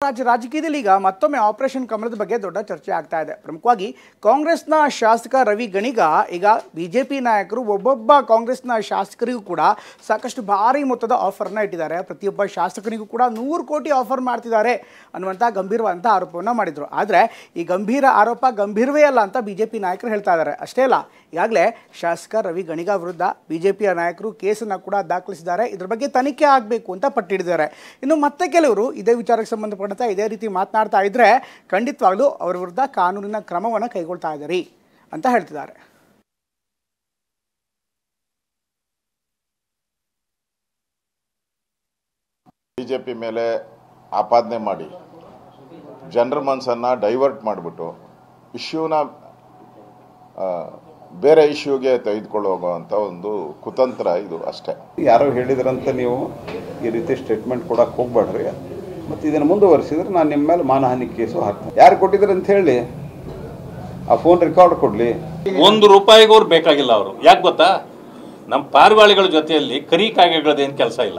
ರಾಜಕೀಯದಲ್ಲಿ ಈಗ ಮತ್ತೊಮ್ಮೆ ಆಪರೇಷನ್ ಕಮಲದ ಬಗ್ಗೆ ದೊಡ್ಡ ಚರ್ಚೆ ಆಗ್ತಾ ಇದೆ. ಪ್ರಮುಖವಾಗಿ ಕಾಂಗ್ರೆಸ್ನ ಶಾಸಕ ರವಿ ಗಣಿಗ ಈಗ ಬಿಜೆಪಿ ನಾಯಕರು ಒಬ್ಬೊಬ್ಬ ಕಾಂಗ್ರೆಸ್ನ ಶಾಸಕರಿಗೂ ಕೂಡ ಸಾಕಷ್ಟು ಭಾರಿ ಮೊತ್ತದ ಆಫರ್ನ ಇಟ್ಟಿದ್ದಾರೆ. ಪ್ರತಿಯೊಬ್ಬ ಶಾಸಕನಿಗೂ ಕೂಡ 100 ಕೋಟಿ ಆಫರ್ ಮಾಡ್ತಿದ್ದಾರೆ ಅನ್ನುವಂಥ ಗಂಭೀರವಾದಂಥ ಆರೋಪವನ್ನು ಮಾಡಿದರು. ಆದರೆ ಈ ಗಂಭೀರ ಆರೋಪ ಗಂಭೀರವೇ ಅಲ್ಲ ಅಂತ ಬಿಜೆಪಿ ನಾಯಕರು ಹೇಳ್ತಾ ಇದ್ದಾರೆ. ಅಷ್ಟೇ ಅಲ್ಲ, ಈಗಾಗಲೇ ಶಾಸಕ ರವಿ ಗಣಿಗ ವಿರುದ್ಧ ಬಿಜೆಪಿಯ ನಾಯಕರು ಕೇಸನ್ನು ಕೂಡ ದಾಖಲಿಸಿದ್ದಾರೆ. ಇದ್ರ ಬಗ್ಗೆ ತನಿಖೆ ಆಗಬೇಕು ಅಂತ ಪಟ್ಟಿಡಿದ್ದಾರೆ. ಇನ್ನು ಮತ್ತೆ ಕೆಲವರು ಇದೇ ವಿಚಾರಕ್ಕೆ ಸಂಬಂಧಪಟ್ಟ ಇದೇ ರೀತಿ ಮಾತನಾಡ್ತಾ ಇದ್ರೆ ಖಂಡಿತವಾಗ್ಲೂ ಅವರ ವಿರುದ್ಧ ಕಾನೂನಿನ ಕ್ರಮವನ್ನು ಕೈಗೊಳ್ತಾ ಇದ್ದಾರೆ ಅಂತ ಹೇಳ್ತಿದ್ದಾರೆ. ಬಿಜೆಪಿ ಮೇಲೆ ಆಪಾದನೆ ಮಾಡಿ ಜನರ ಮನಸ್ಸನ್ನು ಡೈವರ್ಟ್ ಮಾಡಿಬಿಟ್ಟು ಇಶ್ಯೂನ ಬೇರೆ ಇಶ್ಯೂಗೆ ತೆಗೆದುಕೊಳ್ಳೋಗುವಂಥ ಒಂದು ಕುತಂತ್ರ ಇದು ಅಷ್ಟೇ. ಯಾರೋ ಹೇಳಿದ್ರಂತ ನೀವು ಈ ರೀತಿ ಸ್ಟೇಟ್ಮೆಂಟ್ ಕೊಡಕ್ಕೆ ಹೋಗ್ಬೇಡ್ರಿ, ಮತ್ತು ಇದನ್ನು ಮುಂದುವರಿಸಿದ್ರೆ ನಾನು ನಿಮ್ಮ ಮೇಲೆ ಮಾನಹಾನಿ ಕೇಸು ಹಾಕ್ತೀನಿ. ಯಾರು ಕೊಟ್ಟಿದ್ರು ಅಂತ ಹೇಳಿ ಆ ಫೋನ್ ರೆಕಾರ್ಡ್ ಕೊಡಲಿ. ₹1 ಅವ್ರು ಬೇಕಾಗಿಲ್ಲ. ಅವರು ಯಾಕೆ ಗೊತ್ತಾ, ನಮ್ಮ ಪಾರಿವಾಳಿಗಳ ಜೊತೆಯಲ್ಲಿ ಕರಿ ಕಾಗೆಗಳದೇನು ಕೆಲಸ ಇಲ್ಲ.